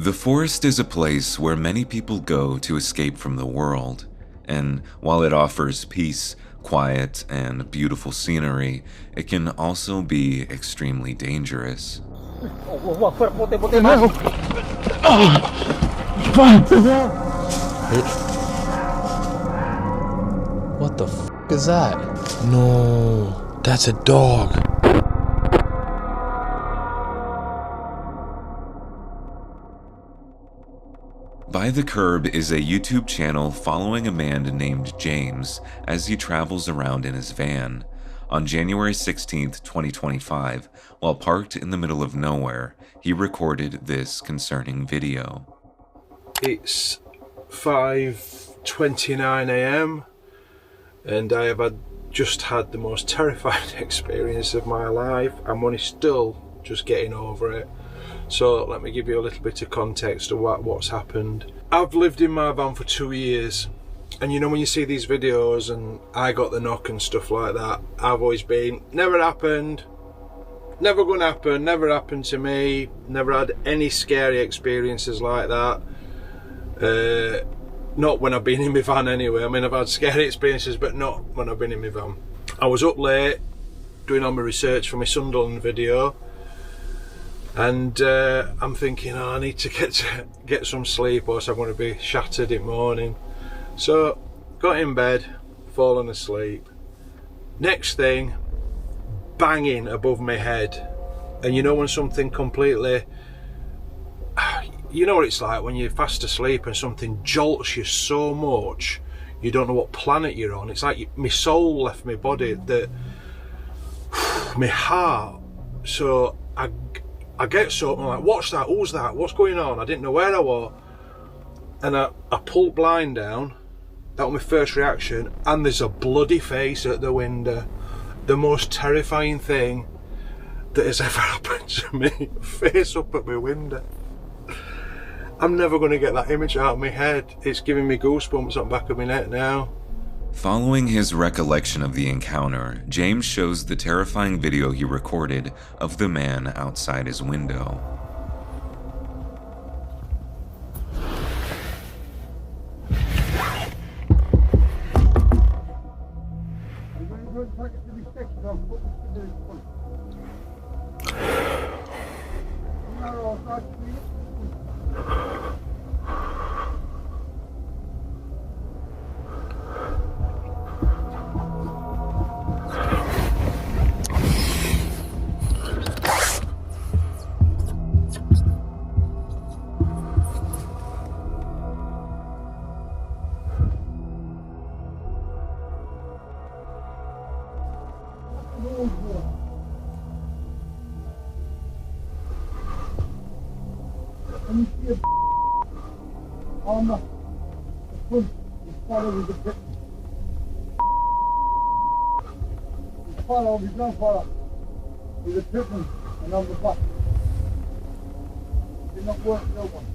The forest is a place where many people go to escape from the world, and while it offers peace, quiet, and beautiful scenery, it can also be extremely dangerous. What the f is that? No, that's a dog. By the Curb is a YouTube channel following a man named James as he travels around in his van. On January 16th, 2025, while parked in the middle of nowhere, he recorded this concerning video. It's 5:29 AM and I have just had the most terrifying experience of my life. I'm only still just getting over it. So let me give you a little bit of context of what's happened. I've lived in my van for 2 years, and you know when you see these videos and I got the knock and stuff like that, I've always been, never happened, never gonna happen, never happened to me, never had any scary experiences like that. Not when I've been in my van anyway. I mean, I've had scary experiences, but not when I've been in my van. I was up late doing all my research for my Sunderland video, and I'm thinking, oh, I need to get some sleep or else I'm going to be shattered in the morning. So got in bed, fallen asleep. Next thing, banging above my head. And you know when something completely, you know what it's like when you're fast asleep and something jolts you so much you don't know what planet you're on. It's like my soul left my body, my heart. So I get so, I'm like, what's that? Who's that? What's going on? I didn't know where I was. And I pulled blind down. That was my first reaction. And there's a bloody face at the window. The most terrifying thing that has ever happened to me. Face up at my window. I'm never going to get that image out of my head. It's giving me goosebumps on the back of my neck now. Following his recollection of the encounter, James shows the terrifying video he recorded of the man outside his window. And you see a on the front, his father was a bit. His father, his grandfather, was a pitman, and on the back. Did not work no one.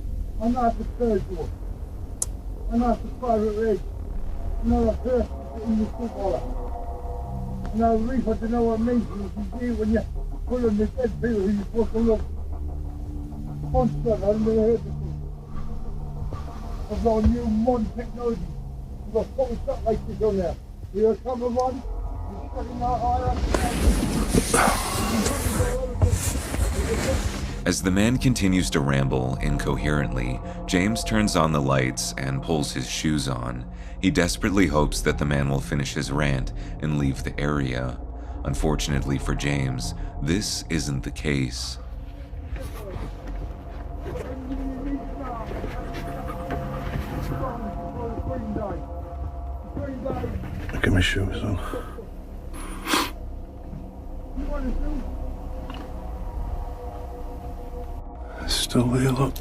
I'm not the third door. I'm not the private race. I'm not a person in the footballer. I'm not a reef, I don't know what it means. You see when you put on the dead people who you're supposed to look. Monster, I've never heard before. I've got a new modern technology. I've got full satellites on there. You're a cameraman, you're studying out As the man continues to ramble incoherently, James turns on the lights and pulls his shoes on. He desperately hopes that the man will finish his rant and leave the area. Unfortunately for James, this isn't the case. Look at my shoes on. It's still there, look.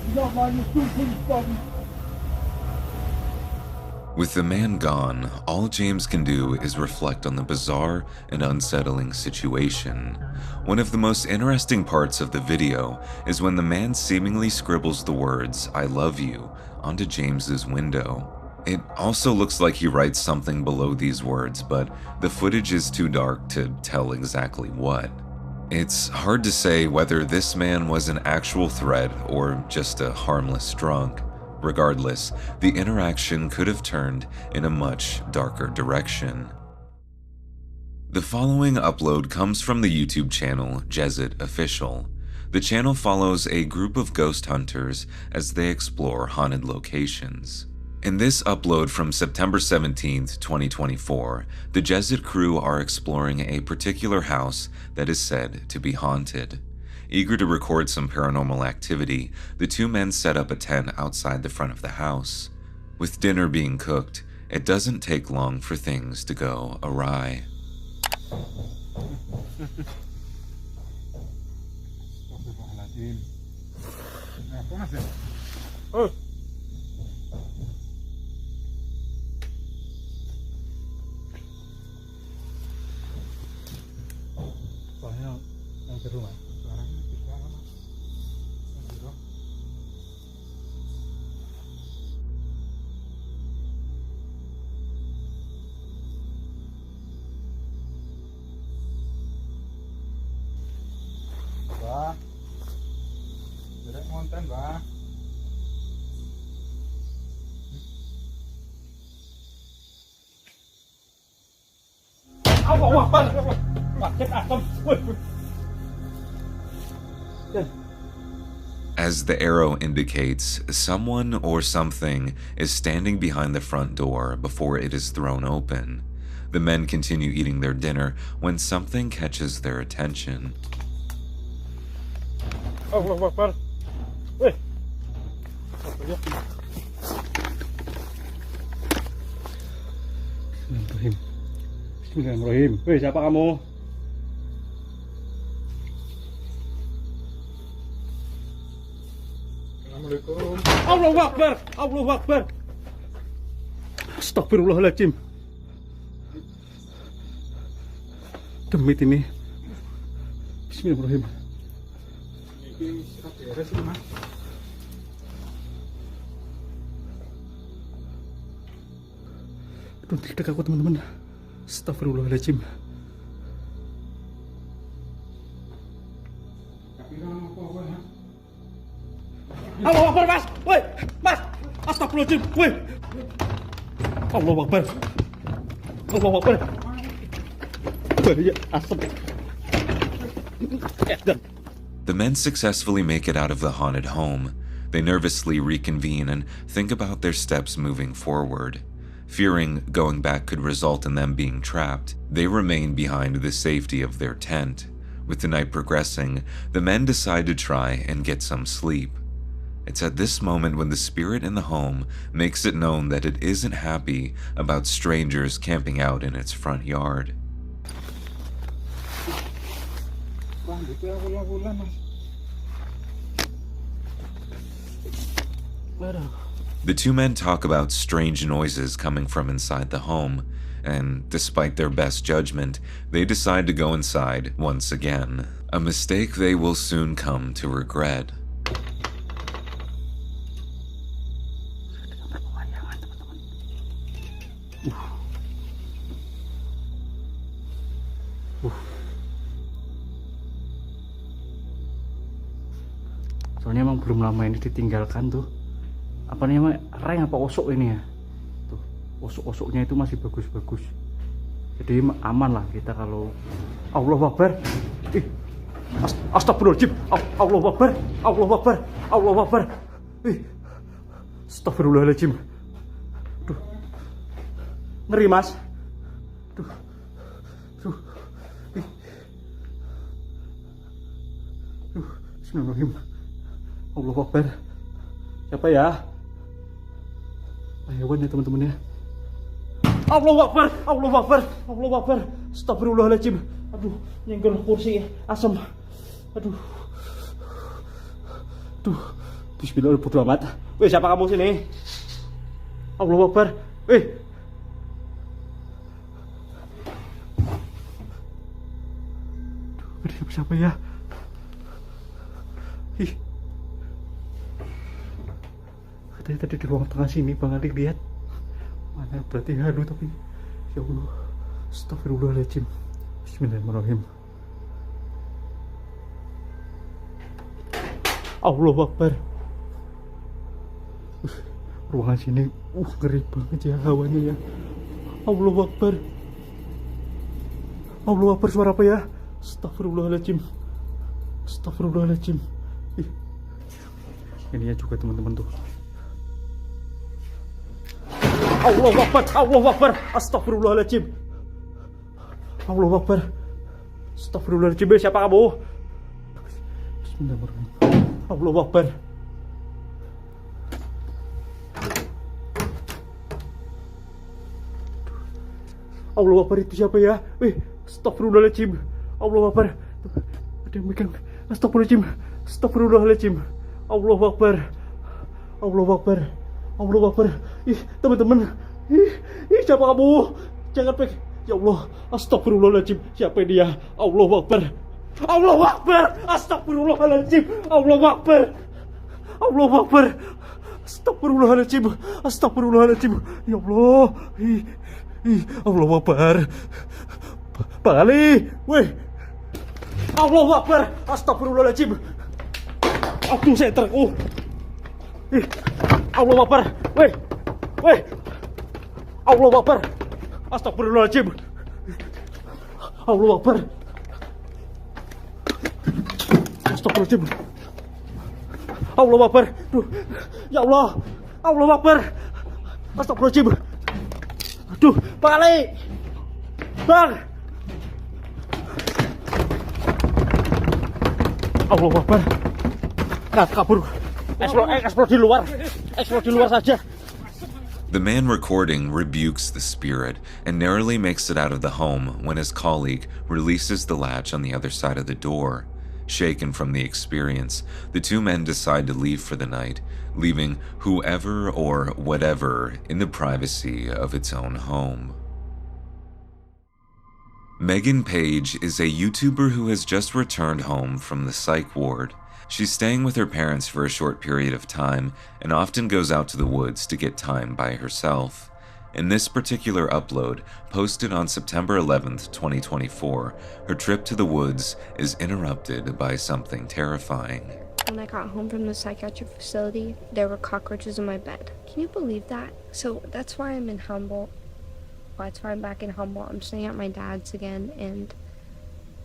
You don't mind the two things, Bobby. With the man gone, all James can do is reflect on the bizarre and unsettling situation. One of the most interesting parts of the video is when the man seemingly scribbles the words, "I love you," onto James's window. It also looks like he writes something below these words, but the footage is too dark to tell exactly what. It's hard to say whether this man was an actual threat or just a harmless drunk. Regardless, the interaction could have turned in a much darker direction. The following upload comes from the YouTube channel Jezzit Official. The channel follows a group of ghost hunters as they explore haunted locations. In this upload from September 17th, 2024, the Jezzit crew are exploring a particular house that is said to be haunted. Eager to record some paranormal activity, the two men set up a tent outside the front of the house. With dinner being cooked, it doesn't take long for things to go awry. Bah, derek ngonten, bah. Allahu Akbar. Paket asam. As the arrow indicates, someone or something is standing behind the front door before it is thrown open. The men continue eating their dinner when something catches their attention. Allahu Akbar. Weh. Bismillahirrahmanirrahim. Bismillahirrahmanirrahim. Weh, siapa kamu? Assalamualaikum. Allahu Akbar. Allahu Akbar. Astagfirullahaladzim. Demit ini. Bismillahirrahmanirrahim. Aduh, tidak aku teman-teman. Astagfirullahaladzim. Allahu Akbar, Mas. Woi, Mas. Astagfirullahaladzim. Woi. Allahu Akbar. Allahu Akbar. Bahaya asap. The men successfully make it out of the haunted home. They nervously reconvene and think about their steps moving forward. Fearing going back could result in them being trapped, they remain behind the safety of their tent. With the night progressing, the men decide to try and get some sleep. It's at this moment when the spirit in the home makes it known that it isn't happy about strangers camping out in its front yard. The two men talk about strange noises coming from inside the home, and despite their best judgment, they decide to go inside once again, a mistake they will soon come to regret. Soalnya emang belum lama ini ditinggalkan tuh. Apa namanya, reng apa osok ini ya. Tuh, osok-osoknya itu masih bagus-bagus. Jadi aman lah kita kalau Allahu Akbar. Astagfirullahaladzim. Allahu Akbar. Allahu Akbar. Allahu Akbar. Astagfirullahaladzim. Duh. Ngeri, Mas. Duh. Duh. Duh. Bismillahirrahmanirrahim. Allahu Akbar. Siapa ya? Hewan ya teman-teman ya. Allahu Akbar. Allahu Akbar. Allahu Akbar. Astagfirullahaladzim. Aduh, nyenggol kursi asam. Aduh. Duh. Bismillahirrahmanirrahim. Weh, siapa kamu sini? Allahu Akbar. Ada siapa ya? Ih. Katanya tadi di ruang tengah sini Bang Ali lihat. Mana berarti halu tapi ya Allah. Astagfirullahaladzim. Bismillahirrahmanirrahim. Allahu Akbar. Ruangan sini ngeri banget ya hawanya ya. Allahu Akbar. Allahu Akbar, suara apa ya? Astagfirullahaladzim. Astagfirullahaladzim. Ih. Ini ya juga teman-teman tuh. Allahu Akbar, Allahu Akbar. Astagfirullahaladzim. Allahu Akbar. Astagfirullahaladzim. Siapa kamu? Bismillahirrahmanirrahim. Allahu Akbar. Allahu Akbar, itu siapa ya? Astagfirullahaladzim. Allahu Akbar. Ada yang megang. Astagfirullahaladzim. Astagfirullahaladzim. Allahu Akbar. Allahu Akbar. Allahu Akbar. Ih, teman-teman. Ih, siapa kamu? Jangan pegang. Ya Allah. Astagfirullahaladzim. Siapa dia? Allahu Akbar. Allahu Akbar. Astagfirullahaladzim. Allahu Akbar. Allahu Akbar. Astagfirullahaladzim. Astagfirullahaladzim. Ya Allah. Allahu Akbar. Bang Ali, weh. Allahu Akbar. Astagfirullahaladzim. Aduh, saya terku. Allahu Akbar. Weh. Allahu Akbar. Astagfirullahaladzim. Allahu Akbar. Astagfirullahaladzim. Allahu Akbar. Duh. Ya Allah. Allahu Akbar. Astagfirullahaladzim. Aduh, Bang Ali. Bang. Allahu Akbar. Nah, kabur. Eksplor di luar. Eksplor di luar saja. The man recording rebukes the spirit and narrowly makes it out of the home when his colleague releases the latch on the other side of the door. Shaken from the experience, the two men decide to leave for the night, leaving whoever or whatever in the privacy of its own home. Megan Page is a YouTuber who has just returned home from the psych ward. She's staying with her parents for a short period of time and often goes out to the woods to get time by herself. In this particular upload, posted on September 11th, 2024, her trip to the woods is interrupted by something terrifying. When I got home from the psychiatric facility, there were cockroaches in my bed. Can you believe that? So that's why I'm in Humboldt. That's why I'm back in Humboldt. I'm staying at my dad's again, and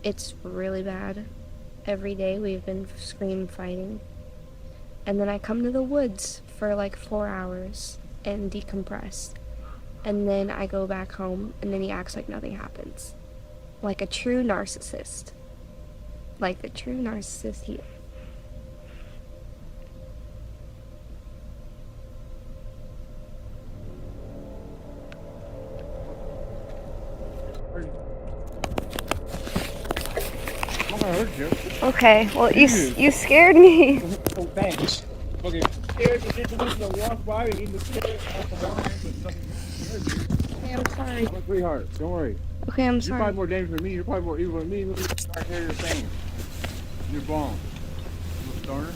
it's really bad. Every day we've been scream fighting. And then I come to the woods for like 4 hours and decompress. And then I go back home, and then he acts like nothing happens. Like a true narcissist. Like the true narcissist he is. Okay, well, you scared me. Oh, thanks. Okay. Scared you didn't walk by and even scared Okay, I'm sorry. Work pretty hard. Don't worry. Okay, I'm You're sorry. probably more dangerous than me. You're probably more evil than me. Look at the hair you're saying. You're wrong. Little stoner.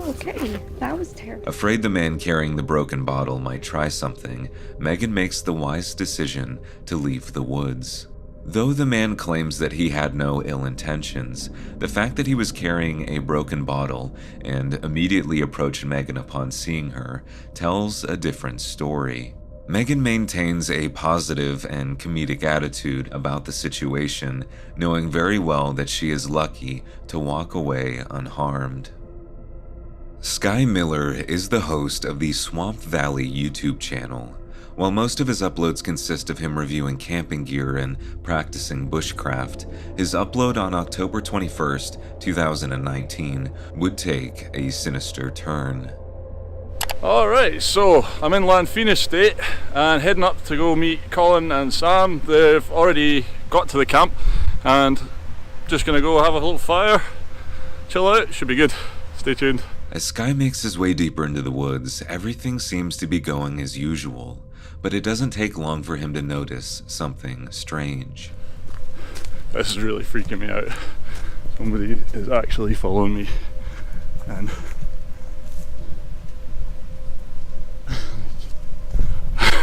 Okay, that was terrible. Afraid the man carrying the broken bottle might try something, Megan makes the wise decision to leave the woods. Though the man claims that he had no ill intentions, the fact that he was carrying a broken bottle and immediately approached Megan upon seeing her tells a different story. Megan maintains a positive and comedic attitude about the situation, knowing very well that she is lucky to walk away unharmed. Sky Miller is the host of the Swamp Valley YouTube channel. While most of his uploads consist of him reviewing camping gear and practicing bushcraft, his upload on October 21st, 2019 would take a sinister turn. Alright, so I'm in Lanfine Estate and heading up to go meet Colin and Sam. They've already got to the camp and just gonna go have a little fire, chill out, should be good. Stay tuned. As Sky makes his way deeper into the woods, everything seems to be going as usual, but it doesn't take long for him to notice something strange. This is really freaking me out. Somebody is actually following me, and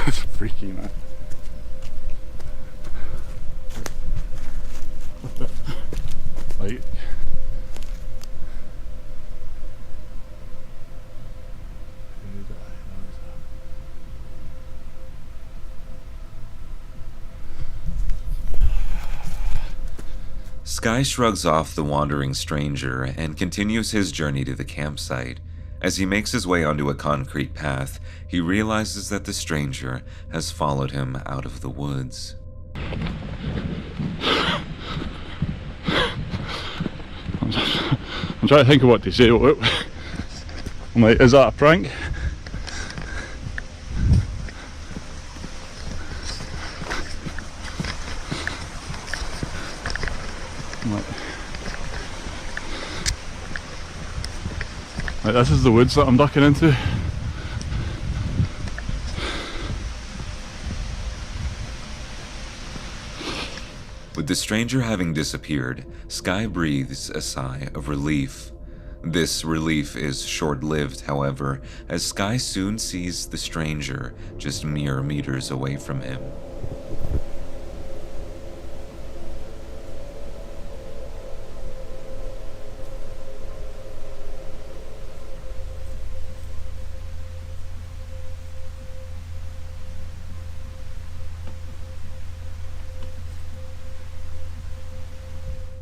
it's freaky, man. What the? Like, Sky shrugs off the wandering stranger and continues his journey to the campsite. As he makes his way onto a concrete path, he realizes that the stranger has followed him out of the woods. I'm trying to think of what to say. I'm like, is that a prank? Like, this is the woods that I'm ducking into. With the stranger having disappeared, Sky breathes a sigh of relief. This relief is short-lived, however, as Sky soon sees the stranger just mere meters away from him.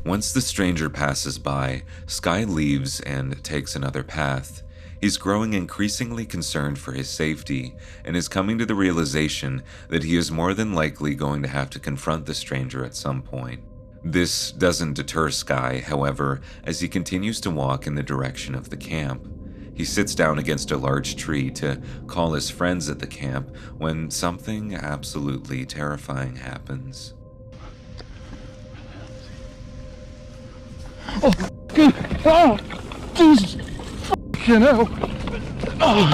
Once the stranger passes by, Sky leaves and takes another path. He's growing increasingly concerned for his safety and is coming to the realization that he is more than likely going to have to confront the stranger at some point. This doesn't deter Sky, however, as he continues to walk in the direction of the camp. He sits down against a large tree to call his friends at the camp when something absolutely terrifying happens. Oh, oh, Jesus, fucking hell! Oh,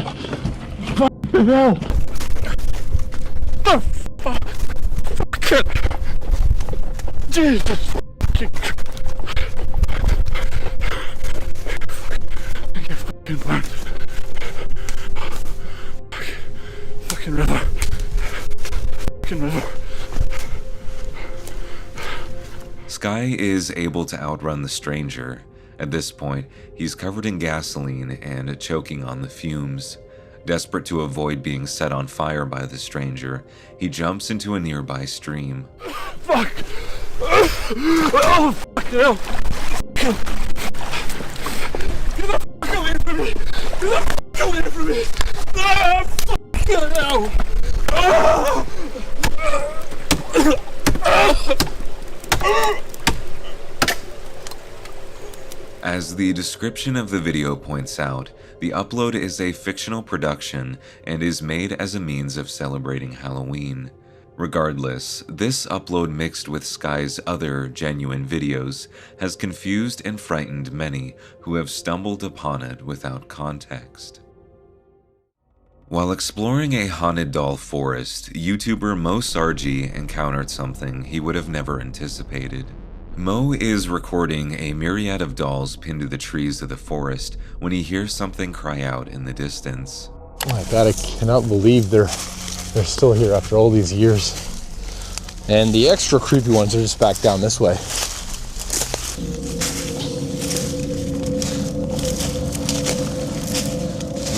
fucking hell! The fuck! Fuck it! Jesus fucking! I get fucking burned. Fucking river. Fucking river. Sky is able to outrun the stranger. At this point, he's covered in gasoline and choking on the fumes. Desperate to avoid being set on fire by the stranger, he jumps into a nearby stream. Fuck! Oh, fuck hell! Get the fuck away from me! Get the fuck away from me! Ah, fucking hell! Ah! As the description of the video points out, the upload is a fictional production and is made as a means of celebrating Halloween. Regardless, this upload mixed with Sky's other genuine videos has confused and frightened many who have stumbled upon it without context. While exploring a haunted doll forest, YouTuber Mo Sargi encountered something he would have never anticipated. Mo is recording a myriad of dolls pinned to the trees of the forest when he hears something cry out in the distance. Oh my god, I cannot believe they're still here after all these years. And the extra creepy ones are just back down this way.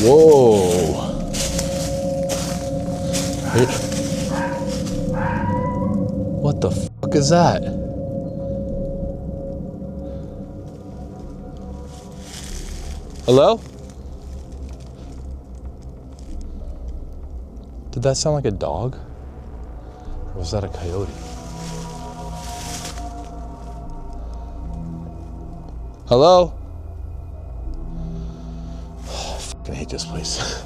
Whoa. What the fuck is that? Hello? Did that sound like a dog? Or was that a coyote? Hello? Oh, I fucking hate this place.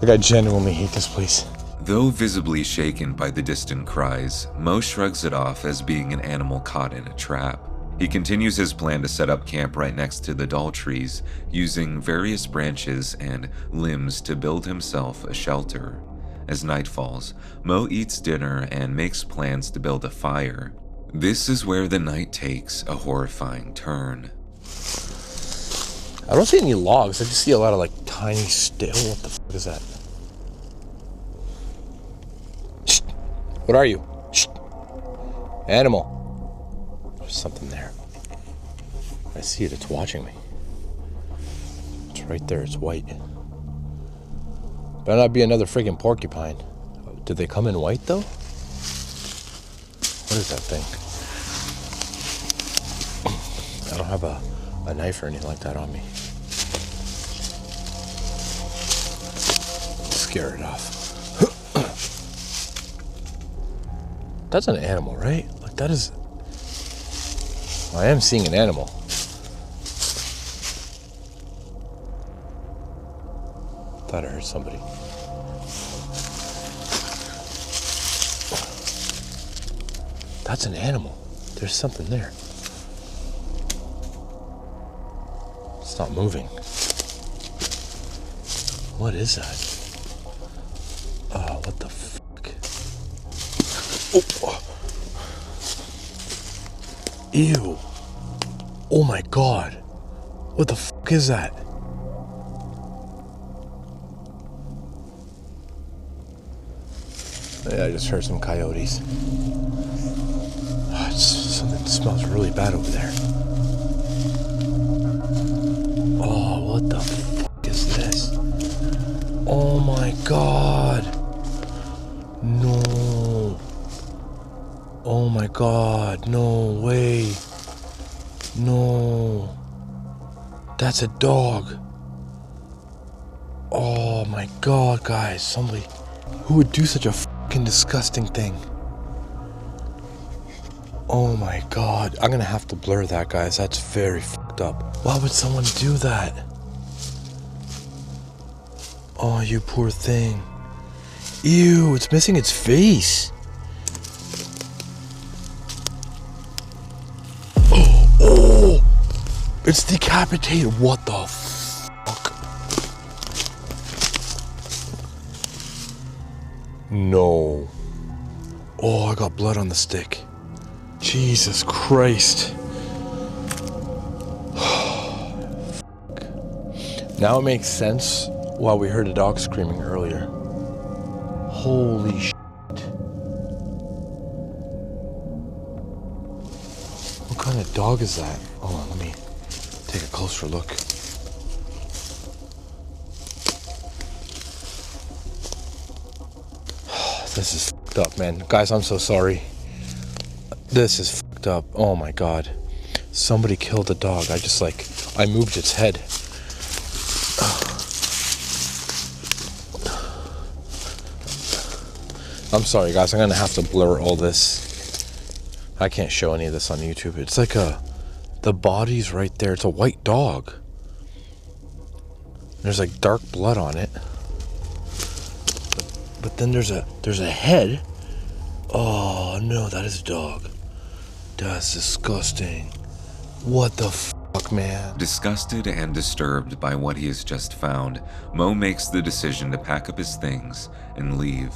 Like, I genuinely hate this place. Though visibly shaken by the distant cries, Mo shrugs it off as being an animal caught in a trap. He continues his plan to set up camp right next to the doll trees, using various branches and limbs to build himself a shelter. As night falls, Mo eats dinner and makes plans to build a fire. This is where the night takes a horrifying turn. I don't see any logs. I just see a lot of like tiny still. What the fuck is that? Shh. What are you? Shh. Animal. There's something there. I see it. It's watching me. It's right there. It's white. Better not be another friggin' porcupine. Did they come in white though? What is that thing? I don't have a knife or anything like that on me. Scare it off. That's an animal, right? Like that is... I am seeing an animal. Thought I heard somebody. That's an animal. There's something there. It's not moving. What is that? Oh, what the fuck? Oh. Ew. Oh my god. What the fuck is that? Yeah, I just heard some coyotes. Oh, something smells really bad over there. Oh, what the fuck is this? Oh my god. No. Oh my god, no way. No. That's a dog. Oh my god, guys. Somebody... Who would do such a fucking disgusting thing? Oh my god. I'm gonna have to blur that, guys. That's very fucked up. Why would someone do that? Oh, you poor thing. Ew, it's missing its face. Oh, it's decapitated. What the fuck? No. Oh, I got blood on the stick. Jesus Christ. Now it makes sense why we heard a dog screaming earlier. Holy shit. What kind of dog is that? Hold on, let me take a closer look. This is fucked up, man. Guys, I'm so sorry. This is fucked up. Oh my god. Somebody killed the dog. I moved its head. I'm sorry, guys. I'm gonna have to blur all this. I can't show any of this on YouTube. It's like the body's right there. It's a white dog. There's like dark blood on it. But then there's a head. Oh no, that is a dog. That's disgusting. What the fuck, man? Disgusted and disturbed by what he has just found, Mo makes the decision to pack up his things and leave.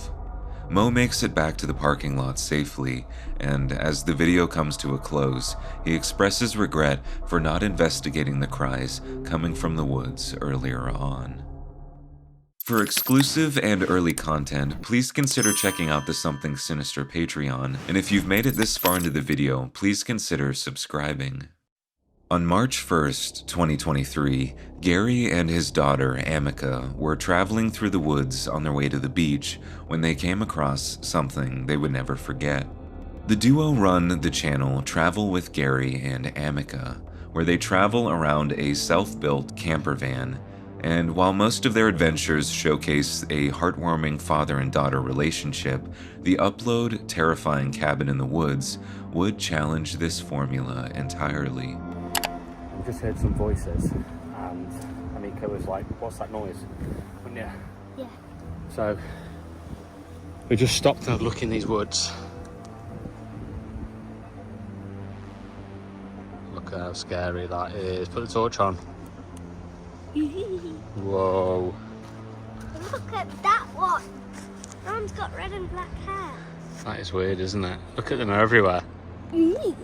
Mo makes it back to the parking lot safely, and as the video comes to a close, he expresses regret for not investigating the cries coming from the woods earlier on. For exclusive and early content, please consider checking out the Something Sinister Patreon, and if you've made it this far into the video, please consider subscribing. On March 1st, 2023, Gary and his daughter, Amica, were traveling through the woods on their way to the beach when they came across something they would never forget. The duo run the channel Travel with Gary and Amica, where they travel around a self-built camper van, and while most of their adventures showcase a heartwarming father and daughter relationship, the upload Terrifying Cabin in the Woods would challenge this formula entirely. We just heard some voices, and Amika was like, "What's that noise?" Wouldn't you? Yeah. So we just stopped to have a look in these woods. at how scary that is. Put the torch on. Whoa. Look at that one. That one's got red and black hair. That is weird, isn't it? Look at them, they're everywhere. Eek.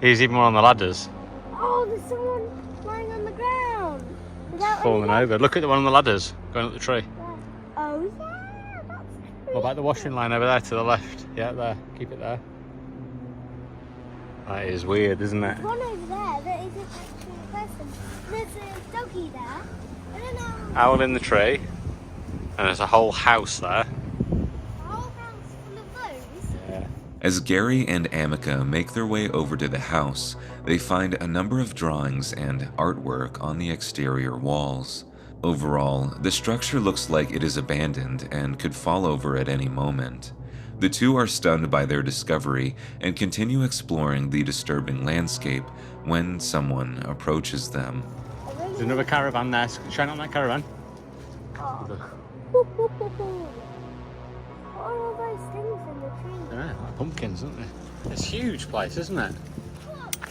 Here's even one on the ladders. Oh, there's someone lying on the ground. Without Falling any over. Look at the one on the ladders, going up the tree. legs. Oh yeah, that's What about the washing line over there to the left? Yeah, there. Keep it there. That is weird, isn't it? There's one over there that isn't actually a person. There's a doggy there. I don't know. Owl in the tree. And there's a whole house there. A whole house full of those. Yeah. As Gary and Amica make their way over to the house, they find a number of drawings and artwork on the exterior walls. Overall, the structure looks like it is abandoned and could fall over at any moment. The two are stunned by their discovery and continue exploring the disturbing landscape when someone approaches them. There's another caravan there. Shine on that caravan. What are all those things in the tree? Yeah, like pumpkins, aren't they? It's a huge place, isn't it? Look,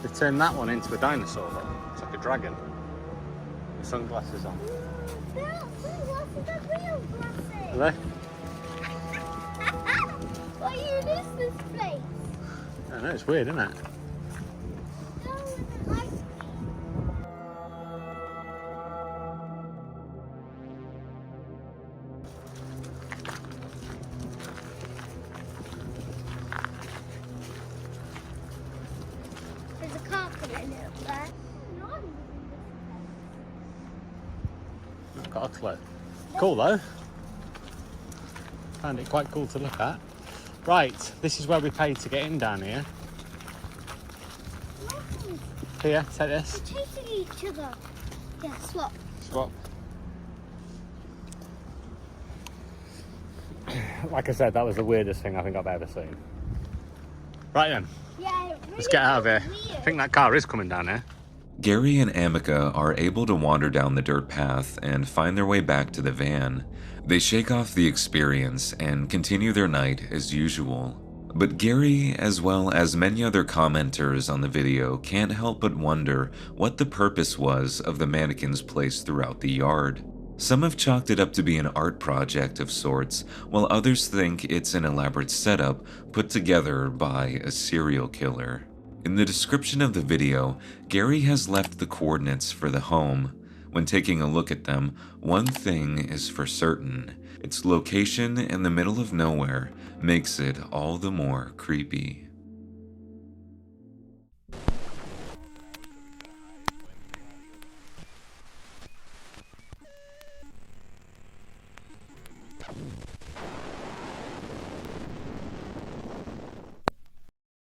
They turned that one into a dinosaur, though. It's like a dragon. With sunglasses on. they're not sunglasses, they're real glasses. Are they? Why you miss this place? I know, it's weird, isn't it? No one doesn't like me. There's a carpet in it up there. No one lives in this Not got a clue. Cool, though. Found it quite cool to look at. Right, this is where we paid to get in down here. place. No, Here, take this. they're chasing each other. Yeah, swap. Swap. Like I said, that was the weirdest thing I think I've ever seen. Right then, Yeah, it really let's get out of here. feels I weird. think that car is coming down here. Gary and Amica are able to wander down the dirt path and find their way back to the van. They shake off the experience and continue their night as usual. But Gary, as well as many other commenters on the video, can't help but wonder what the purpose was of the mannequins placed throughout the yard. Some have chalked it up to be an art project of sorts, while others think it's an elaborate setup put together by a serial killer. In the description of the video, Gary has left the coordinates for the home. When taking a look at them, one thing is for certain: its location in the middle of nowhere makes it all the more creepy.